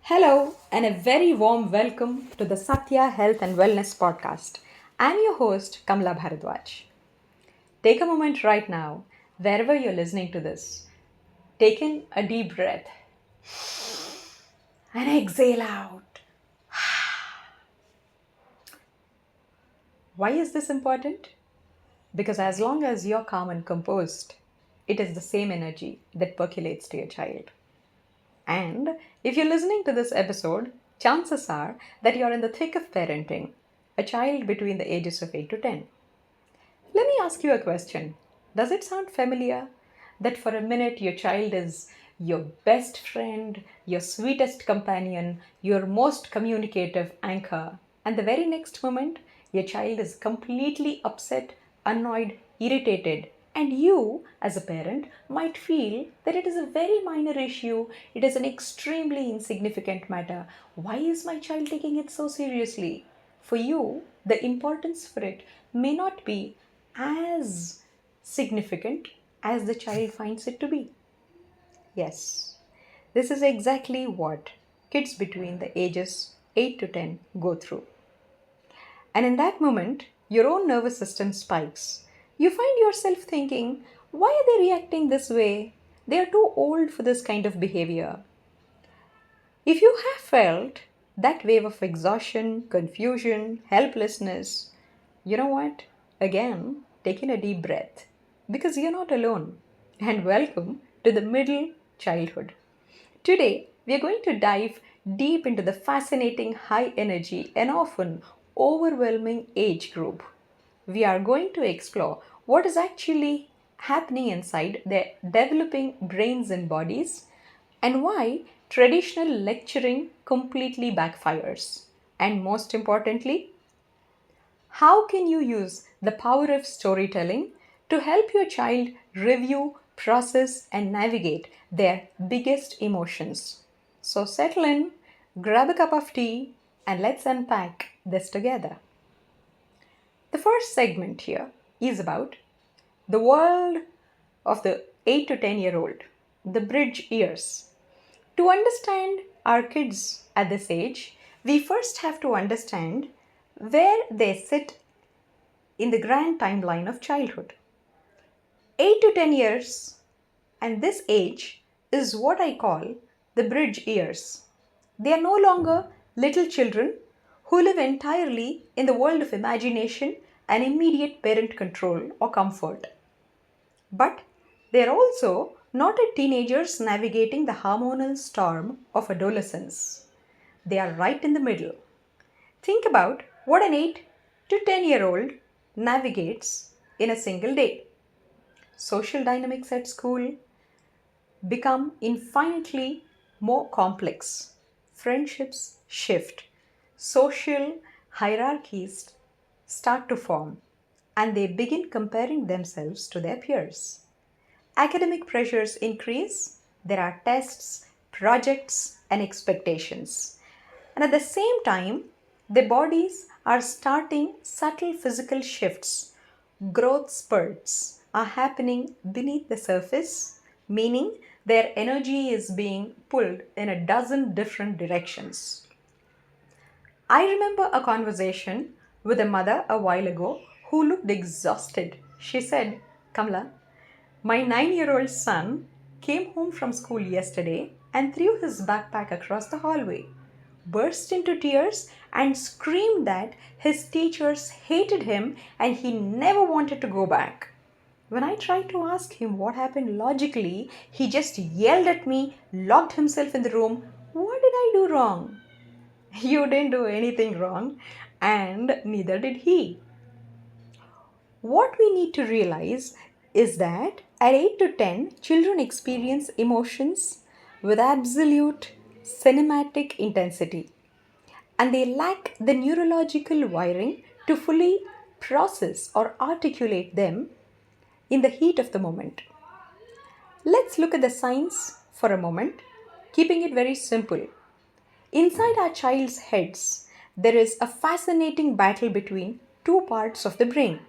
Hello, and a very warm welcome to the Satya Health and Wellness Podcast. I'm your host, Kamla Bharadwaj. Take a moment right now, wherever you're listening to this. Take in a deep breath and exhale out. Why is this important? Because as long as you're calm and composed, it is the same energy that percolates to your child. And if you're listening to this episode, chances are that you're in the thick of parenting a child between the ages of 8 to 10. Let me ask you a question. Does it sound familiar that for a minute your child is your best friend, your sweetest companion, your most communicative anchor, and the very next moment your child is completely upset, annoyed, irritated, and you, as a parent, might feel that it is a very minor issue, it is an extremely insignificant matter. Why is my child taking it so seriously? For you, the importance for it may not be as significant as the child finds it to be. Yes, this is exactly what kids between the ages 8 to 10 go through. And in that moment, your own nervous system spikes. You find yourself thinking, why are they reacting this way? They are too old for this kind of behavior. If you have felt that wave of exhaustion, confusion, helplessness, you know what? Again, take in a deep breath because you're not alone. And welcome to the middle childhood. Today, we are going to dive deep into the fascinating high energy and often overwhelming age group. We are going to explore what is actually happening inside their developing brains and bodies and why traditional lecturing completely backfires. And most importantly, how can you use the power of storytelling to help your child review, process, and navigate their biggest emotions? So settle in, grab a cup of tea, and let's unpack this together. The first segment here is about the world of the 8 to 10-year-old, the bridge years. To understand our kids at this age, we first have to understand where they sit in the grand timeline of childhood. 8 to 10 years, and this age is what I call the bridge years. They are no longer little children who live entirely in the world of imagination and immediate parent control or comfort. But they are also not yet teenagers navigating the hormonal storm of adolescence. They are right in the middle. Think about what an 8 to 10-year-old navigates in a single day. Social dynamics at school become infinitely more complex. Friendships shift. Social hierarchies start to form and they begin comparing themselves to their peers. Academic pressures increase. There are tests, projects, and expectations. And at the same time, their bodies are starting subtle physical shifts. Growth spurts are happening beneath the surface, meaning their energy is being pulled in a dozen different directions. I remember a conversation with a mother a while ago who looked exhausted. She said, Kamla, my 9-year-old son came home from school yesterday and threw his backpack across the hallway, burst into tears, and screamed that his teachers hated him and he never wanted to go back. When I tried to ask him what happened logically, he just yelled at me, locked himself in the room. What did I do wrong? You didn't do anything wrong, and neither did he. What we need to realize is that at 8 to 10, children experience emotions with absolute cinematic intensity and they lack the neurological wiring to fully process or articulate them in the heat of the moment. Let's look at the science for a moment, keeping it very simple. Inside our child's heads, there is a fascinating battle between two parts of the brain.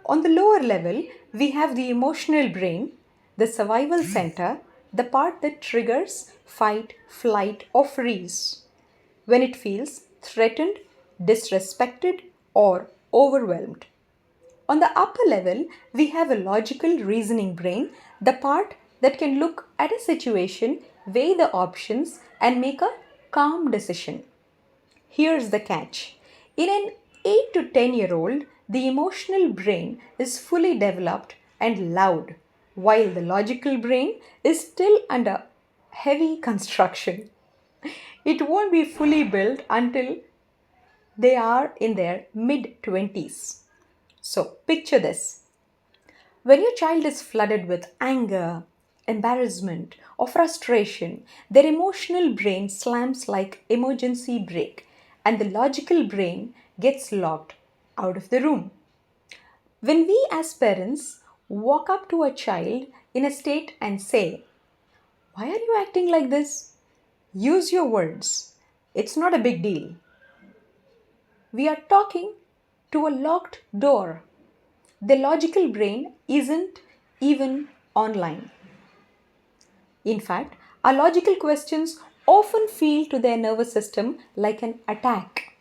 On the lower level, we have the emotional brain, the survival center, the part that triggers fight, flight, or freeze when it feels threatened, disrespected, or overwhelmed. On the upper level, we have a logical reasoning brain, the part that can look at a situation, weigh the options, and make a calm decision. Here's the catch: in an 8 to 10-year-old, the emotional brain is fully developed and loud, while the logical brain is still under heavy construction. It won't be fully built until they are in their mid 20s. So, picture this: when your child is flooded with anger, embarrassment, or frustration, their emotional brain slams like emergency brake and the logical brain gets locked out of the room. When we as parents walk up to a child in a state and say, "Why are you acting like this? Use your words. It's not a big deal." We are talking to a locked door. The logical brain isn't even online. In fact, our logical questions often feel to their nervous system like an attack,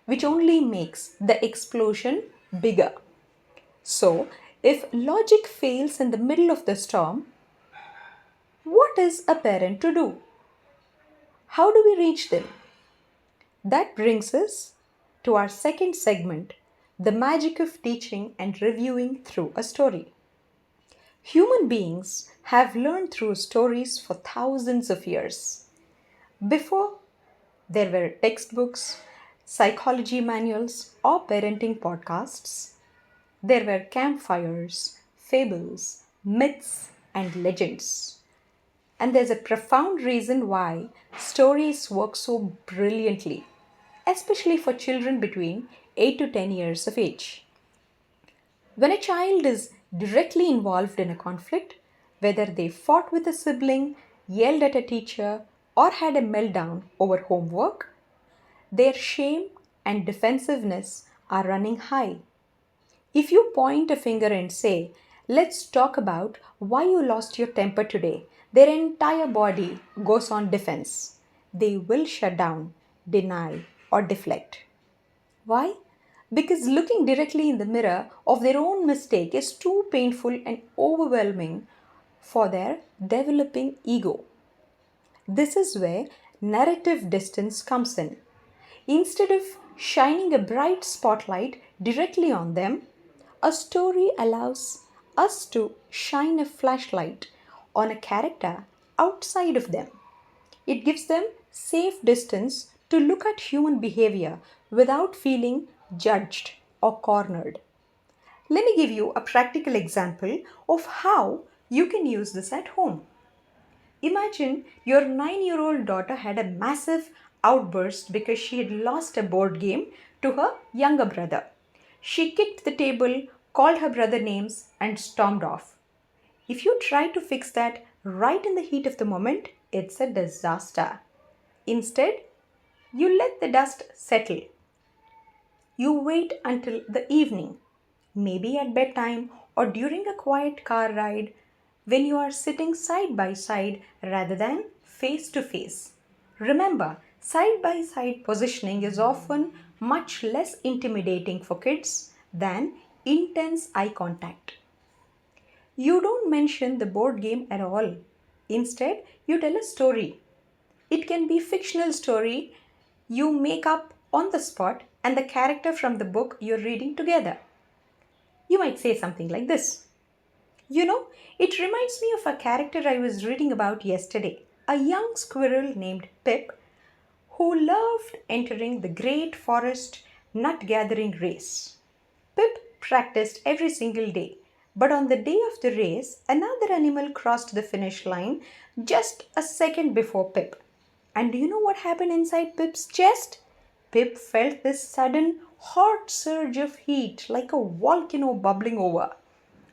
which only makes the explosion bigger. So, if logic fails in the middle of the storm, what is a parent to do? How do we reach them? That brings us to our second segment: the magic of teaching and reviewing through a story. Human beings have learned through stories for thousands of years. Before there were textbooks, psychology manuals, or parenting podcasts, there were campfires, fables, myths, and legends. And there's a profound reason why stories work so brilliantly, especially for children between 8 to 10 years of age. When a child is directly involved in a conflict, whether they fought with a sibling, yelled at a teacher, or had a meltdown over homework, their shame and defensiveness are running high. If you point a finger and say, "Let's talk about why you lost your temper today," their entire body goes on defense. They will shut down, deny, or deflect. Why? Because looking directly in the mirror of their own mistake is too painful and overwhelming for their developing ego. This is where narrative distance comes in. Instead of shining a bright spotlight directly on them, a story allows us to shine a flashlight on a character outside of them. It gives them safe distance to look at human behavior without feeling judged or cornered. Let me give you a practical example of how you can use this at home. Imagine your 9-year-old daughter had a massive outburst because she had lost a board game to her younger brother. She kicked the table, called her brother names, and stormed off. If you try to fix that right in the heat of the moment, it's a disaster. Instead, you let the dust settle. You wait until the evening, maybe at bedtime or during a quiet car ride, when you are sitting side by side rather than face to face. Remember, side by side positioning is often much less intimidating for kids than intense eye contact. You don't mention the board game at all. Instead, you tell a story. It can be fictional story you make up on the spot and the character from the book you're reading together. You might say something like this: it reminds me of a character I was reading about yesterday, a young squirrel named Pip who loved entering the great forest nut gathering race. Pip practiced every single day, but on the day of the race, another animal crossed the finish line just a second before Pip. And do you know what happened inside Pip's chest? Pip felt this sudden hot surge of heat like a volcano bubbling over.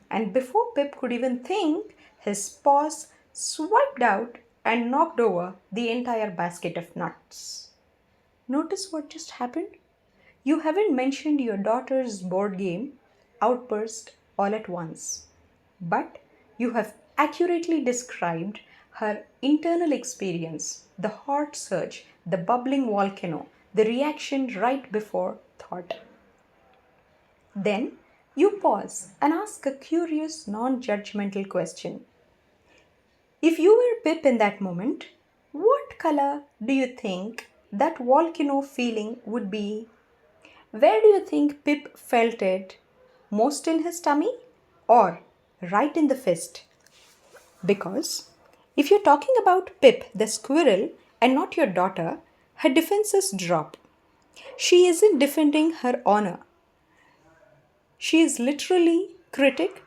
And before Pip could even think, his paws swiped out and knocked over the entire basket of nuts. Notice what just happened? You haven't mentioned your daughter's board game outburst all at once, but you have accurately described her internal experience, the heart surge, the bubbling volcano, the reaction right before thought. Then you pause and ask a curious, non judgmental question. If you were Pip in that moment, what color do you think that volcano feeling would be? Where do you think Pip felt it? Most in his tummy or right in the fist? Because if you're talking about Pip the squirrel and not your daughter, her defenses drop. She isn't defending her honor. She is literally critic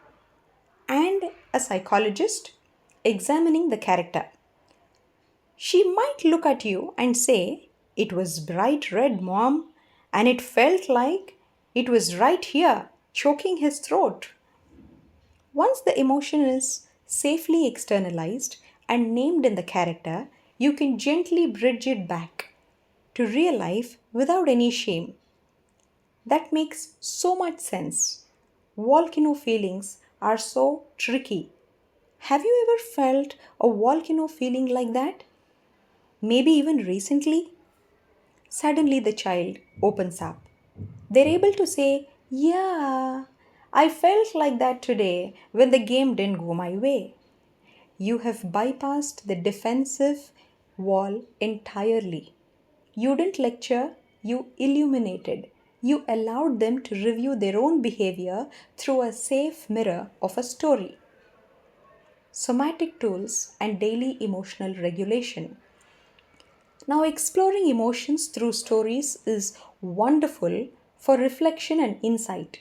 and a psychologist examining the character. She might look at you and say, "It was bright red, mom, and it felt like it was right here, choking his throat." Once the emotion is safely externalized and named in the character, you can gently bridge it back to real life without any shame. That makes so much sense. Volcano feelings are so tricky. Have you ever felt a volcano feeling like that? Maybe even recently? Suddenly the child opens up. They're able to say, "Yeah, I felt like that today when the game didn't go my way." You have bypassed the defensive wall entirely. You didn't lecture, you illuminated. You allowed them to review their own behavior through a safe mirror of a story. Somatic tools and daily emotional regulation. Now, exploring emotions through stories is wonderful for reflection and insight.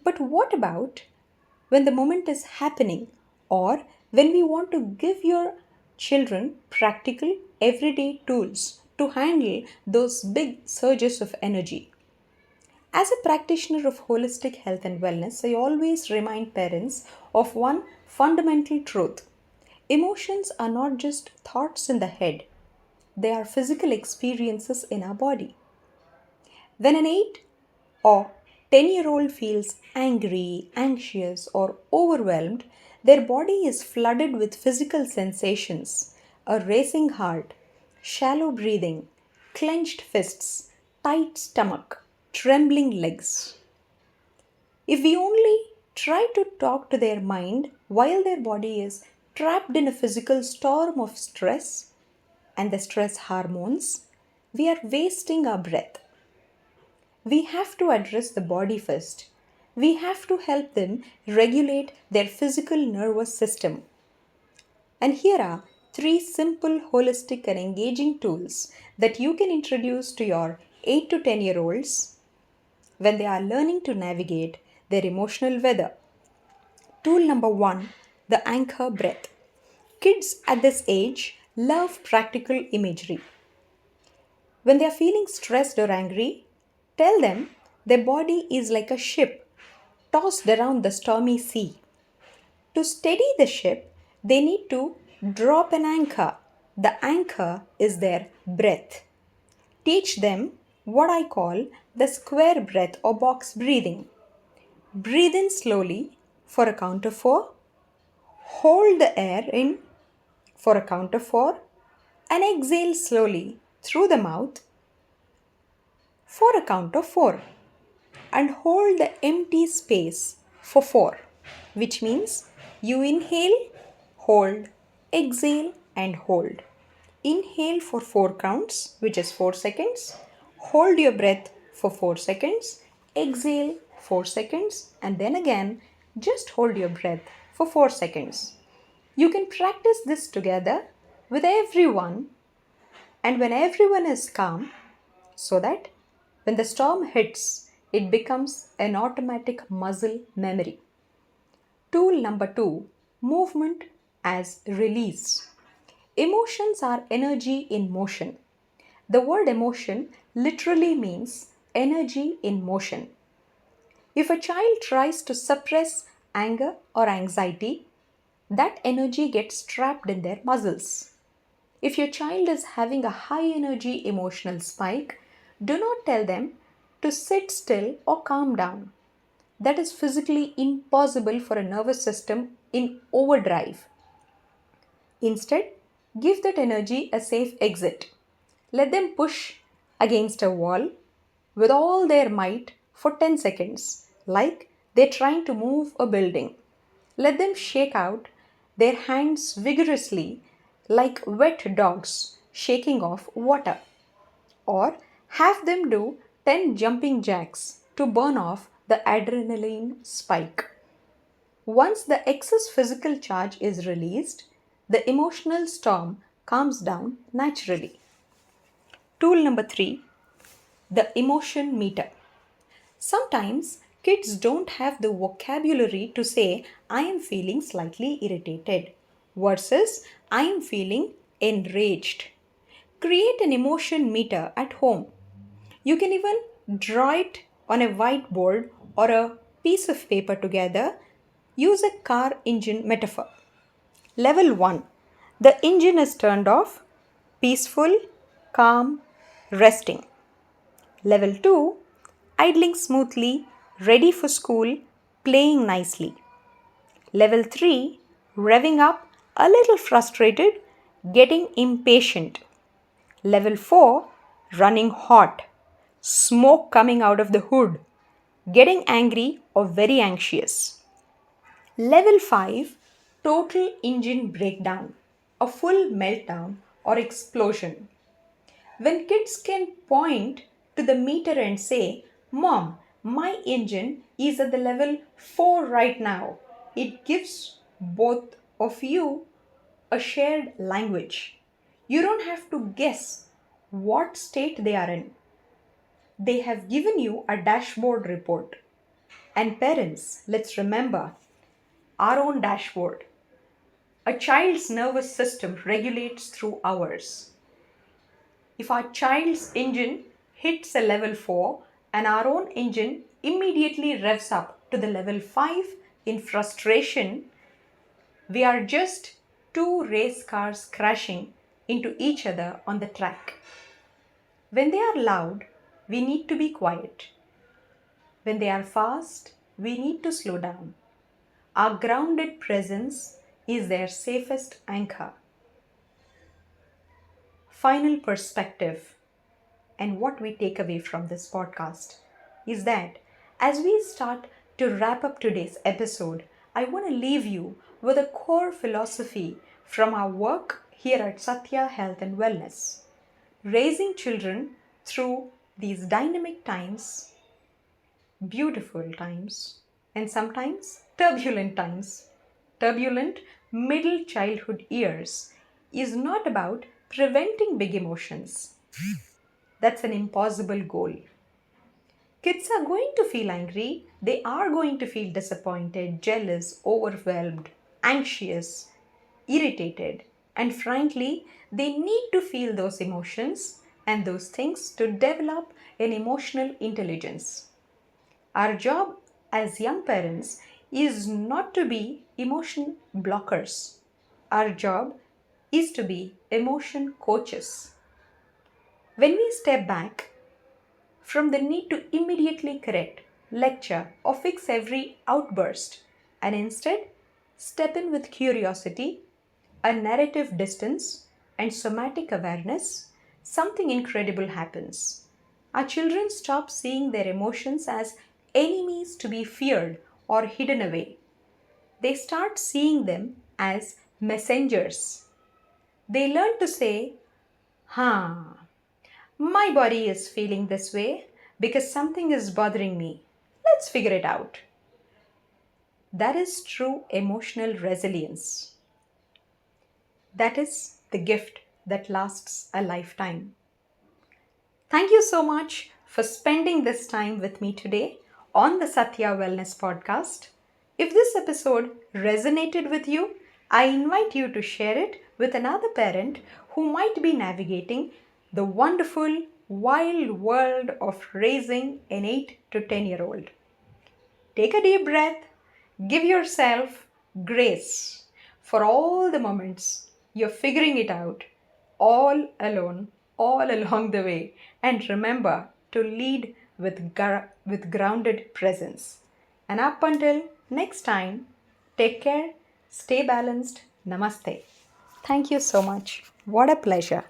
But what about when the moment is happening or when we want to give your children practical everyday tools to handle those big surges of energy? As a practitioner of holistic health and wellness, I always remind parents of one fundamental truth. Emotions are not just thoughts in the head, they are physical experiences in our body. When an 8 or 10-year-old feels angry, anxious, or overwhelmed, their body is flooded with physical sensations: a racing heart, shallow breathing, clenched fists, tight stomach, trembling legs. If we only try to talk to their mind while their body is trapped in a physical storm of stress and the stress hormones, we are wasting our breath. We have to address the body first. We have to help them regulate their physical nervous system. And here are three simple, holistic, and engaging tools that you can introduce to your 8 to 10-year olds when they are learning to navigate their emotional weather. Tool number one: the anchor breath. Kids at this age love practical imagery. When they are feeling stressed or angry, tell them their body is like a ship tossed around the stormy sea. To steady the ship, they need to drop an anchor. The anchor is their breath. Teach them what I call the square breath or box breathing. Breathe in slowly for a count of 4, hold the air in for a count of 4, and exhale slowly through the mouth for a count of 4. And hold the empty space for 4, which means you inhale, hold, exhale, and hold. Inhale for 4 counts, which is 4 seconds. Hold your breath for 4 seconds. Exhale 4 seconds, and then again, just hold your breath for 4 seconds. You can practice this together with everyone, and when everyone is calm, so that when the storm hits, it becomes an automatic muscle memory. Tool number two: movement as release. Emotions are energy in motion. The word emotion literally means energy in motion. If a child tries to suppress anger or anxiety, that energy gets trapped in their muscles. If your child is having a high energy emotional spike, do not tell them to sit still or calm down. That is physically impossible for a nervous system in overdrive. Instead, give that energy a safe exit. Let them push against a wall with all their might for 10 seconds, like they're trying to move a building. Let them shake out their hands vigorously, like wet dogs shaking off water. Or have them do 10 jumping jacks to burn off the adrenaline spike. Once the excess physical charge is released, the emotional storm calms down naturally. Tool number 3, the emotion meter. Sometimes kids don't have the vocabulary to say, I am feeling slightly irritated versus I am feeling enraged. Create an emotion meter at home. You can even draw it on a whiteboard or a piece of paper together. Use a car engine metaphor. Level 1. The engine is turned off, peaceful, calm, resting. Level 2. Idling smoothly, ready for school, playing nicely. Level 3. Revving up, a little frustrated, getting impatient. Level 4. Running hot, smoke coming out of the hood, getting angry or very anxious. Level 5, total engine breakdown, a full meltdown or explosion. When kids can point to the meter and say, Mom, my engine is at the level 4 right now, it gives both of you a shared language. You don't have to guess what state they are in. They have given you a dashboard report. And parents, let's remember our own dashboard. A child's nervous system regulates through ours. If our child's engine hits a level 4 and our own engine immediately revs up to the level 5 in frustration, we are just two race cars crashing into each other on the track. When they are loud, we need to be quiet. When they are fast, we need to slow down. Our grounded presence is their safest anchor. Final perspective, and what we take away from this podcast is that as we start to wrap up today's episode, I want to leave you with a core philosophy from our work here at Satya Health and Wellness. Raising children through these dynamic times, beautiful times, and sometimes turbulent middle childhood years is not about preventing big emotions. That's an impossible goal. Kids are going to feel angry, they are going to feel disappointed, jealous, overwhelmed, anxious, irritated, and frankly, they need to feel those emotions and those things to develop an emotional intelligence. Our job as young parents is not to be emotion blockers. Our job is to be emotion coaches. When we step back from the need to immediately correct, lecture, or fix every outburst, and instead step in with curiosity, a narrative distance, and somatic awareness, something incredible happens. Our children stop seeing their emotions as enemies to be feared or hidden away. They start seeing them as messengers. They learn to say, huh, my body is feeling this way because something is bothering me. Let's figure it out. That is true emotional resilience. That is the gift that lasts a lifetime. Thank you so much for spending this time with me today on the Satya Wellness Podcast. If this episode resonated with you, I invite you to share it with another parent who might be navigating the wonderful, wild world of raising an 8 to 10-year-old. Take a deep breath, give yourself grace for all the moments you're figuring it out all alone, all along the way, and remember to lead with grounded presence. And up until next time, take care, stay balanced. Namaste. Thank you so much. What a pleasure.